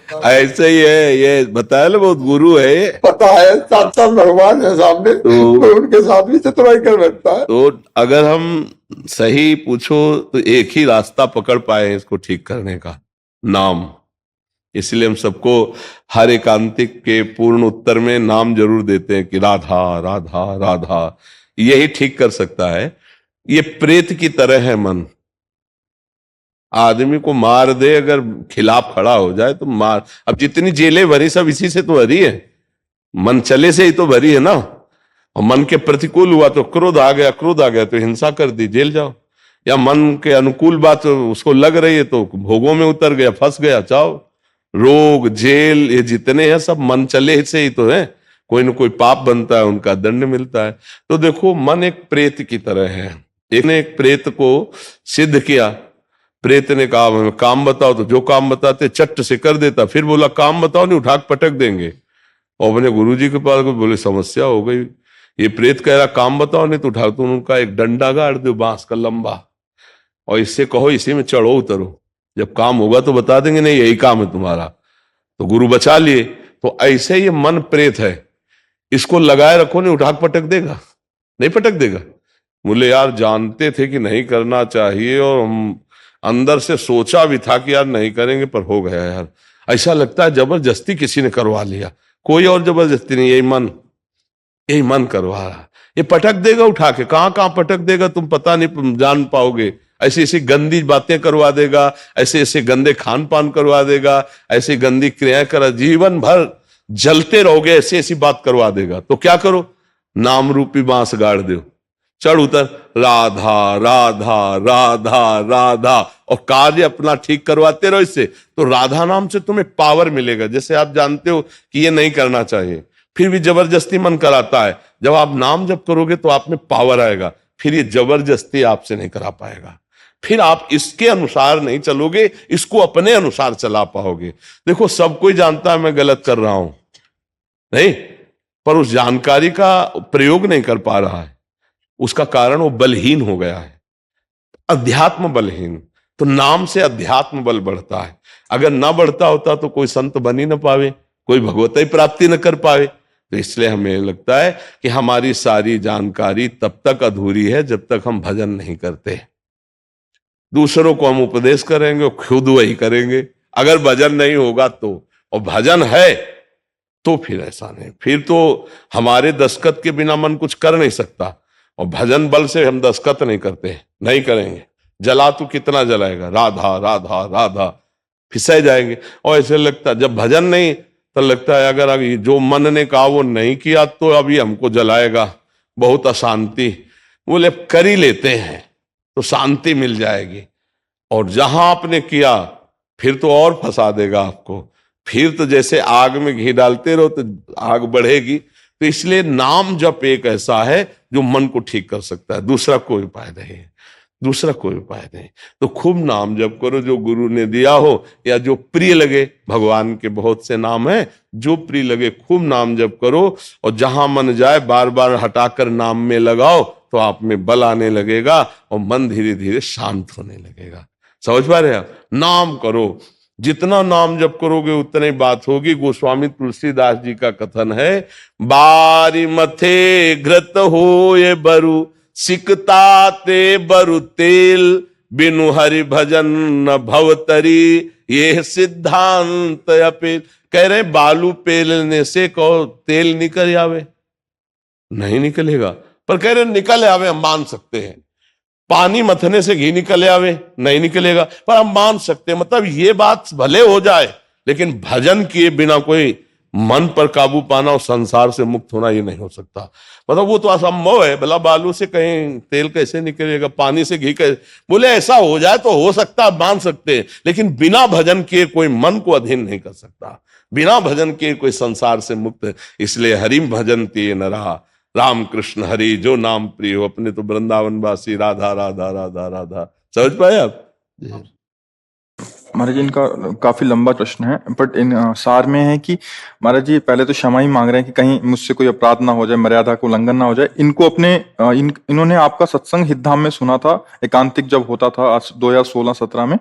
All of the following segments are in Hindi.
ऐसे ही है, ये बताया ना, बहुत गुरु है ये। पता है, साक्षात भगवान है सामने, तो उनके साथ भी चतुराई कर बैठता है। तो अगर हम सही पूछो तो एक ही रास्ता पकड़ पाए इसको ठीक करने का, नाम। इसलिए हम सबको हर एकांतिक के पूर्ण उत्तर में नाम जरूर देते हैं कि राधा राधा राधा, यही ठीक कर सकता है। ये प्रेत की तरह है मन, आदमी को मार दे अगर खिलाफ खड़ा हो जाए तो मार। अब जितनी जेलें भरी सब इसी से तो भरी है, मन चले से ही तो भरी है ना। और मन के प्रतिकूल हुआ तो क्रोध आ गया, क्रोध आ गया तो हिंसा कर दी, जेल जाओ। या मन के अनुकूल बात उसको लग रही है तो भोगों में उतर गया, फंस गया, चाहो। रोग जेल ये जितने हैं सब मन चले से ही तो है। कोई ना कोई पाप बनता है, उनका दंड मिलता है। तो देखो मन एक प्रेत की तरह है। एक ने एक प्रेत को सिद्ध किया। प्रेत ने कहा हमें काम बताओ, तो जो काम बताते चट्ट से कर देता। फिर बोला काम बताओ, नहीं उठा के पटक देंगे। और अपने गुरुजी के पास बोले समस्या हो गई, ये प्रेत कह रहा काम बताओ, नहीं तो उठा, तो उनका एक डंडा गाड़ दो बांस का लंबा, और इससे कहो इसी में चढ़ो उतरो, जब काम होगा तो बता देंगे नहीं यही काम है तुम्हारा। तो गुरु बचा लिए। तो ऐसे ये मन प्रेत है, इसको लगाए रखो, नहीं उठा के पटक देगा, नहीं पटक देगा। बोले यार जानते थे कि नहीं करना चाहिए, और हम अंदर से सोचा भी था कि यार नहीं करेंगे, पर हो गया यार। ऐसा लगता है जबरदस्ती किसी ने करवा लिया, कोई और जबरदस्ती नहीं, यही मन करवा रहा। ये पटक देगा उठा के, कहां कहां पटक देगा तुम पता नहीं जान पाओगे। ऐसी ऐसी गंदी बातें करवा देगा, ऐसे ऐसे गंदे खान पान करवा देगा, ऐसी गंदी क्रियाएं कर, जीवन भर जलते रहोगे, ऐसी ऐसी बात करवा देगा। तो क्या करो, नाम रूपी बांस गाड़ दो, चढ़ उतर, राधा राधा राधा राधा, और कार्य अपना ठीक करवाते रहो इससे। तो राधा नाम से तुम्हें पावर मिलेगा। जैसे आप जानते हो कि ये नहीं करना चाहिए, फिर भी जबरदस्ती मन कराता है। जब आप नाम जप करोगे तो आप में पावर आएगा, फिर ये जबरदस्ती आपसे नहीं करा पाएगा। फिर आप इसके अनुसार नहीं चलोगे, इसको अपने अनुसार चला पाओगे। देखो सब कोई जानता है मैं गलत कर रहा हूं, नहीं, पर उस जानकारी का प्रयोग नहीं कर पा रहा है। उसका कारण वो बलहीन हो गया है, अध्यात्म बलहीन। तो नाम से अध्यात्म बल बढ़ता है। अगर ना बढ़ता होता तो कोई संत बन ही ना पावे, कोई भगवत प्राप्ति न कर पावे। तो इसलिए हमें लगता है कि हमारी सारी जानकारी तब तक अधूरी है जब तक हम भजन नहीं करते। दूसरों को हम उपदेश करेंगे और खुद वही करेंगे। अगर भजन नहीं होगा तो, और भजन है तो फिर ऐसा नहीं, फिर तो हमारे दस्तखत के बिना मन कुछ कर नहीं सकता। और भजन बल से हम दस्तखत नहीं करते, नहीं करेंगे। जला तो कितना जलाएगा, राधा राधा राधा, फिसै जाएंगे। और ऐसे लगता जब भजन नहीं तो लगता है अगर अभी जो मन ने कहा वो नहीं किया तो अभी हमको जलाएगा, बहुत अशांति। बोले कर ही लेते हैं तो शांति मिल जाएगी। और जहां आपने किया फिर तो और फंसा देगा आपको। फिर तो जैसे आग में घी डालते रहो तो आग बढ़ेगी। तो इसलिए नाम जप एक ऐसा है जो मन को ठीक कर सकता है, दूसरा कोई उपाय नहीं है, दूसरा कोई उपाय नहीं। तो खूब नाम जप करो जो गुरु ने दिया हो, या जो प्रिय लगे। भगवान के बहुत से नाम हैं, जो प्रिय लगे खूब नाम जप करो। और जहां मन जाए बार बार हटाकर नाम में लगाओ तो आप में बल आने लगेगा और मन धीरे धीरे शांत होने लगेगा। समझ पा रहे आप? नाम करो, जितना नाम जप करोगे उतनी बात होगी। गोस्वामी तुलसीदास जी का कथन है, बारी मथे घृत होए बरु, सिकता ते बरु तेल, बिनु हरि भजन न भवतरी, ये सिद्धांत अपेल। कह रहे बालू पेलने से कहो तेल निकल आवे, नहीं निकलेगा। पर कह रहे निकल आवे हम मान सकते हैं। पानी मथने से घी निकल आवे, नहीं निकलेगा, पर हम मान सकते हैं। मतलब ये बात भले हो जाए, लेकिन भजन किए बिना कोई मन पर काबू पाना और संसार से मुक्त होना ये नहीं हो सकता। मतलब वो तो असंभव है। भला बालू से कहीं तेल कैसे निकलेगा, पानी से घी कैसे? बोले ऐसा हो जाए तो हो सकता है, मान सकते हैं, लेकिन बिना भजन किए कोई मन को अधीन नहीं कर सकता, बिना भजन किए कोई संसार से मुक्त। इसलिए हरिम भजन तिए नरा, राम कृष्ण हरि जो नाम प्रिय हो। अपने तो वृंदावन वासी, राधा राधा राधा राधा। समझ पाए आप? महाराज जी इनका काफी लंबा प्रश्न है, बट इन सार में है कि महाराज जी पहले तो क्षमा ही मांग रहे हैं कि कहीं मुझसे कोई अपराध ना हो जाए, मर्यादा को उल्लंघन ना हो जाए। इनको अपने इन्होंने आपका सत्संग हितधाम में सुना था, एकांतिक जब होता था 2016-17 में,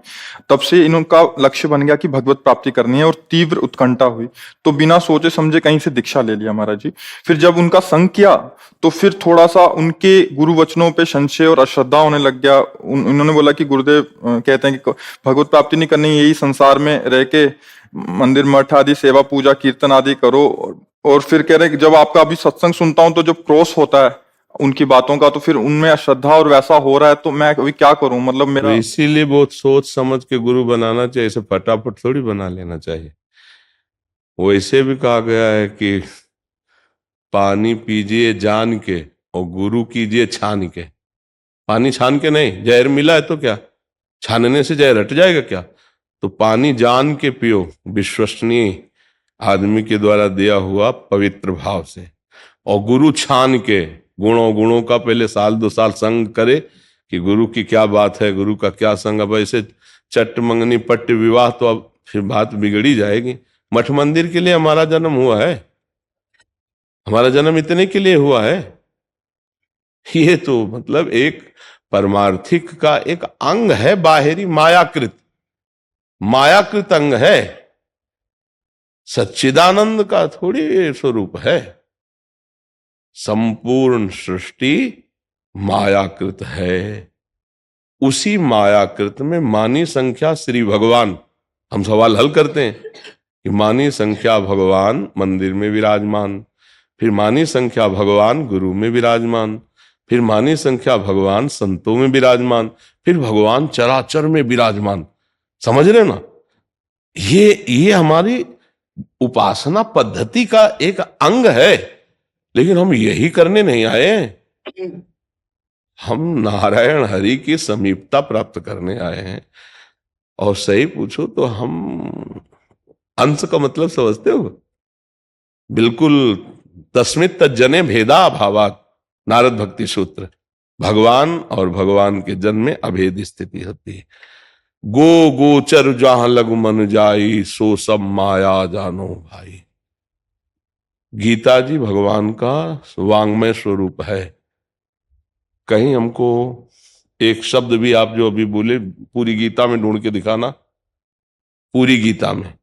तब से इनका लक्ष्य बन गया कि भगवत प्राप्ति करनी है और तीव्र उत्कंठा हुई, तो बिना सोचे समझे कहीं से दीक्षा ले लिया महाराज जी। फिर जब उनका संग किया तो फिर थोड़ा सा उनके गुरु वचनों पे संशय और अश्रद्धा होने लग गया। इन्होंने बोला कि गुरुदेव कहते हैं कि भगवत प्राप्ति नहीं करनी, यही संसार में रह के मंदिर मठ आदि सेवा पूजा कीर्तन आदि करो। और फिर कह रहे हैं कि जब आपका अभी सत्संग सुनता हूं तो जब क्रॉस होता है उनकी बातों का, तो फिर उनमें अश्रद्धा और वैसा हो रहा है, तो मैं अभी क्या करूं, मतलब तो मेरा। इसीलिए बहुत सोच समझ के गुरु बनाना चाहिए, इसे फटाफट थोड़ी बना लेना चाहिए। वैसे भी कहा गया है कि पानी पीजिए जान के और गुरु कीजिए छान के। पानी छान के नहीं, जहर मिला है तो क्या छानने से जहर हट जाएगा क्या? तो पानी जान के पियो, विश्वसनीय आदमी के द्वारा दिया हुआ पवित्र भाव से। और गुरु छान के गुणों का पहले 1-2 साल संग करे कि गुरु की क्या बात है, गुरु का क्या संग। अब ऐसे चट मंगनी पट्ट विवाह तो अब फिर बात बिगड़ी जाएगी। मठ मंदिर के लिए हमारा जन्म हुआ है, हमारा जन्म इतने के लिए हुआ है। ये तो मतलब एक परमार्थिक का एक अंग है, बाहरी मायाकृत अंग है, सच्चिदानंद का थोड़ी स्वरूप है। संपूर्ण सृष्टि मायाकृत है, उसी मायाकृत में मानी संख्या श्री भगवान। हम सवाल हल करते हैं कि मानी संख्या भगवान मंदिर में विराजमान, फिर मानी संख्या भगवान गुरु में विराजमान, फिर मानी संख्या भगवान संतों में विराजमान, फिर भगवान चराचर में विराजमान। समझ रहे ना? ये हमारी उपासना पद्धति का एक अंग है, लेकिन हम यही करने नहीं आए हैं। हम नारायण हरि की समीपता प्राप्त करने आए हैं। और सही पूछो तो हम अंश का मतलब समझते हो? बिल्कुल। तस्मित तज्जने भेदा भावात, नारद भक्ति सूत्र। भगवान और भगवान के जन में अभेद स्थिति होती है। गो गोचर जहां लघु मन जाई, सो सब माया जानो भाई। गीता जी भगवान का वांग्मय स्वरूप है। कहीं हमको एक शब्द भी आप जो अभी बोले पूरी गीता में ढूंढ के दिखाना, पूरी गीता में।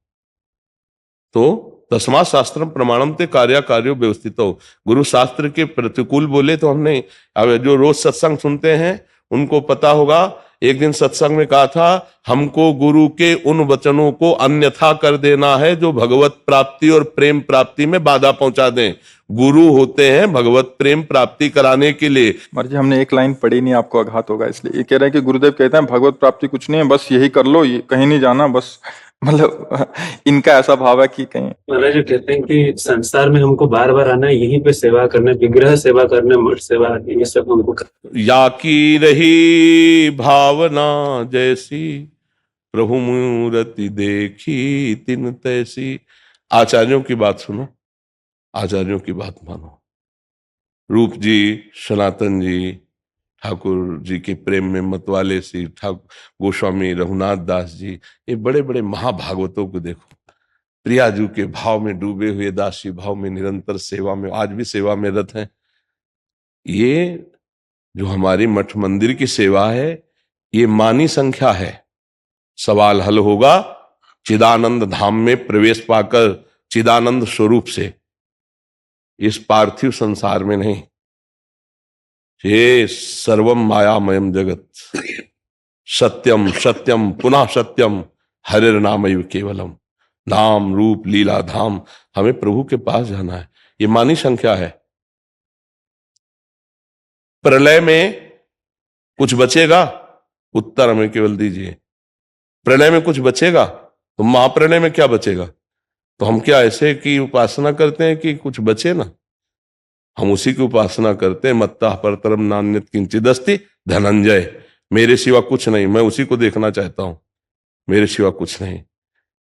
तो तस्मात् शास्त्रम प्रमाणम ते कार्यो व्यवस्थित हो। गुरु शास्त्र के प्रतिकूल बोले तो हमने, अब जो रोज सत्संग सुनते हैं उनको पता होगा, एक दिन सत्संग में कहा था हमको गुरु के उन वचनों को अन्यथा कर देना है जो भगवत प्राप्ति और प्रेम प्राप्ति में बाधा पहुंचा दें। गुरु होते हैं भगवत प्रेम प्राप्ति कराने के लिए। महाराज जी हमने एक लाइन पढ़ी नहीं, आपको आघात होगा इसलिए। ये कह रहे हैं कि गुरुदेव कहते हैं भगवत प्राप्ति कुछ नहीं है, बस यही कर लो, ये कहीं नहीं जाना बस। मतलब इनका ऐसा भाव है कि कहीं। महाराज जी कहते हैं कि संसार में हमको बार बार आना है, यहीं पे सेवा करना, विग्रह सेवा करना, मठ सेवा, ये सब हमको या की रही भावना जैसी, प्रभु मूर्ति देखी तिन तैसी। आचार्यों की बात सुनो, आचार्यों की बात मानो। रूप जी, सनातन जी, ठाकुर जी के प्रेम में मतवाले श्री ठाकुर गोस्वामी रघुनाथ दास जी, ये बड़े बड़े महाभागवतों को देखो, प्रियाजू के भाव में डूबे हुए, दासी भाव में निरंतर सेवा में, आज भी सेवा में रत हैं। ये जो हमारी मठ मंदिर की सेवा है, ये मानी संख्या है। सवाल हल होगा चिदानंद धाम में प्रवेश पाकर चिदानंद स्वरूप से, इस पार्थिव संसार में नहीं। ये सर्वम मायामयम जगत, सत्यम सत्यम पुनः सत्यम, हरिर नामैव केवलम। नाम रूप लीला धाम, हमें प्रभु के पास जाना है। ये मानी संख्या है। प्रलय में कुछ बचेगा? उत्तर हमें केवल दीजिए। प्रलय में कुछ बचेगा? तो महाप्रलय में क्या बचेगा? तो हम क्या ऐसे की उपासना करते हैं कि कुछ बचे ना? हम उसी की उपासना करते हैं। मत्ता परतरम नान्यत किंचिदस्ति धनंजय, मेरे सिवा कुछ नहीं, मैं उसी को देखना चाहता हूं, मेरे सिवा कुछ नहीं।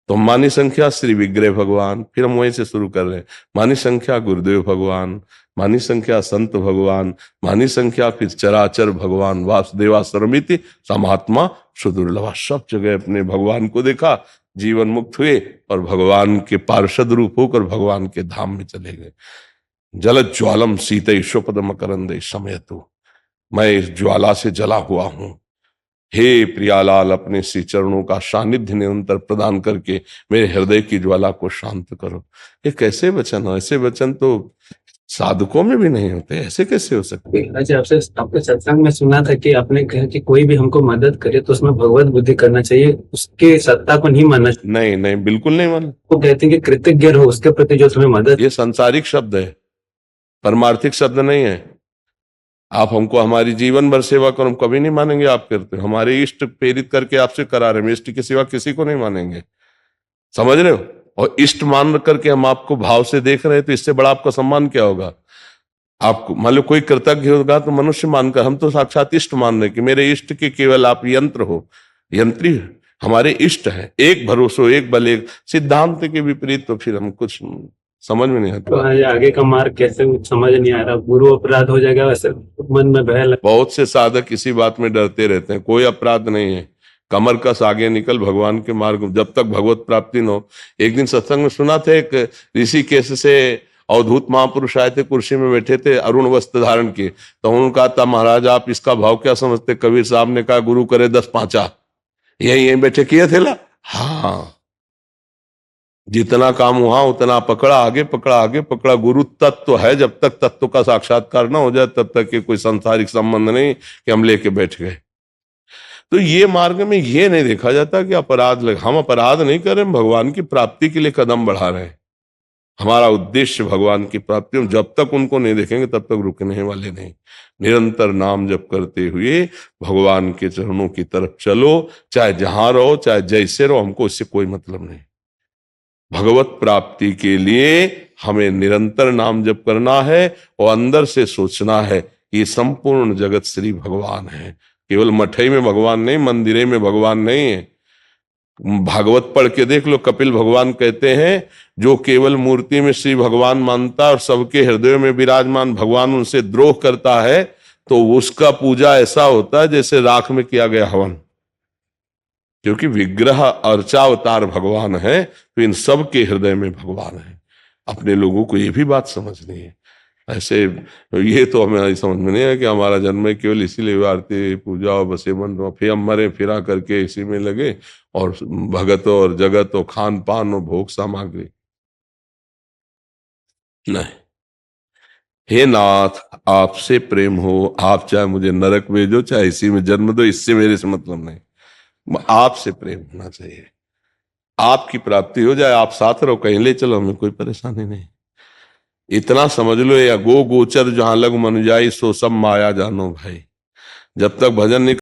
तो मानी संख्या श्री विग्रह भगवान, फिर हम वहीं से शुरू कर रहे हैं। मानी संख्या गुरुदेव भगवान, मानी संख्या संत भगवान, मानी संख्या फिर चराचर भगवान, वासुदेवासरमिति समात्मा सुदुर्लभा। सब जगह अपने भगवान को देखा, जीवन मुक्त हुए और भगवान के पार्षद रूप होकर भगवान के धाम में चले गए। जलद ज्वालम सीते ईशोपद मकरंद समयतु, मैं इस ज्वाला से जला हुआ हूं। हे प्रियालाल, अपने श्री चरणों का सानिध्य निरंतर प्रदान करके मेरे हृदय की ज्वाला को शांत करो। ये कैसे वचन है? ऐसे वचन तो साधकों में भी नहीं होते, ऐसे कैसे हो सकते? अच्छा, आपसे आपके सत्संग में सुना था कि आपने कहा कि कोई भी हमको मदद करे तो उसमें भगवत बुद्धि करना चाहिए, उसके सत्ता को नहीं मानना चाहिए। नहीं नहीं, बिल्कुल नहीं माना। वो कहते हैं कि कृतज्ञ रहो उसके प्रति जो तुम्हें मदद। ये सांसारिक शब्द है, परमार्थिक शब्द नहीं है। आप हमको हमारी जीवन भर सेवा करो, हम कभी नहीं मानेंगे आप करते हो। हमारे इष्ट प्रेरित करके आपसे करा रहे हैं, इष्ट की सेवा किसी को नहीं मानेंगे, समझ रहे हो? और इष्ट मान करके हम आपको भाव से देख रहे हैं, तो इससे बड़ा आपका सम्मान क्या होगा? आपको मान लो कोई कृतज्ञ होगा तो मनुष्य मानकर, हम तो साक्षात इष्ट मान रहे कि मेरे इष्ट के केवल आप यंत्र हो, यंत्री हमारे इष्ट है। एक भरोसो एक बल एक, सिद्धांत के विपरीत तो फिर हम कुछ समझ में नहीं आता। तो आगे का मार्ग कैसे समझ नहीं आ रहा, गुरु अपराध हो जाएगा वैसे मन में भय लग। बहुत से साधक इसी बात में डरते रहते हैं। कोई अपराध नहीं है, कमर कस आगे निकल भगवान के मार्ग, जब तक भगवत प्राप्ति न हो। एक दिन सत्संग में सुना था, एक ऋषिकेश से अवधूत महापुरुष आए थे, कुर्सी में बैठे थे, अरुण वस्त्र धारण किए। तो उन्होंने कहा था, महाराज आप इसका भाव क्या समझते? कबीर साहब ने कहा, गुरु करे 10 पांचा। यही बैठे किए थे ना। हाँ, जितना काम वहां उतना पकड़ा, आगे पकड़ा, आगे पकड़ा। गुरु तत्व है, जब तक तत्व का साक्षात्कार ना हो जाए तब तक के कोई सांसारिक संबंध नहीं कि हम लेके बैठ गए। तो ये मार्ग में ये नहीं देखा जाता कि अपराध हम अपराध नहीं कर रहे, हम भगवान की प्राप्ति के लिए कदम बढ़ा रहे हैं। हमारा उद्देश्य भगवान की प्राप्ति, हम जब तक उनको नहीं देखेंगे तब तक रुकने वाले नहीं। निरंतर नाम जप करते हुए भगवान के चरणों की तरफ चलो, चाहे जहां रहो, चाहे जैसे रहो, हमको इससे कोई मतलब नहीं। भगवत प्राप्ति के लिए हमें निरंतर नाम जप करना है और अंदर से सोचना है कि ये संपूर्ण जगत श्री भगवान है। केवल मठई में भगवान नहीं, मंदिरे में भगवान नहीं है। भागवत पढ़ के देख लो, कपिल भगवान कहते हैं, जो केवल मूर्ति में श्री भगवान मानता और सबके हृदय में विराजमान भगवान उनसे द्रोह करता है, तो उसका पूजा ऐसा होता है जैसे राख में किया गया हवन। क्योंकि विग्रह अर्चावतार भगवान है, तो इन सब के हृदय में भगवान है। अपने लोगों को ये भी बात समझनी है। ऐसे ये तो हमें समझ में नहीं है कि हमारा जन्म है केवल इसीलिए आरती पूजा और बसे मन, फिर हम मरे फिरा करके इसी में लगे, और भगत और जगत और खान पान और भोग सामग्री नहीं। हे नाथ, आपसे प्रेम हो, आप चाहे मुझे नरक भेजो चाहे इसी में जन्म दो, इससे मेरे से मतलब नहीं। आपसे प्रेम होना चाहिए, आपकी प्राप्ति हो जाए, आप साथ रहो, कहीं ले चलो, हमें कोई परेशानी नहीं। इतना समझ लो, या गो गोचर जहां लग मन जाई, सो सब माया जानो भाई। जब तक भजन नहीं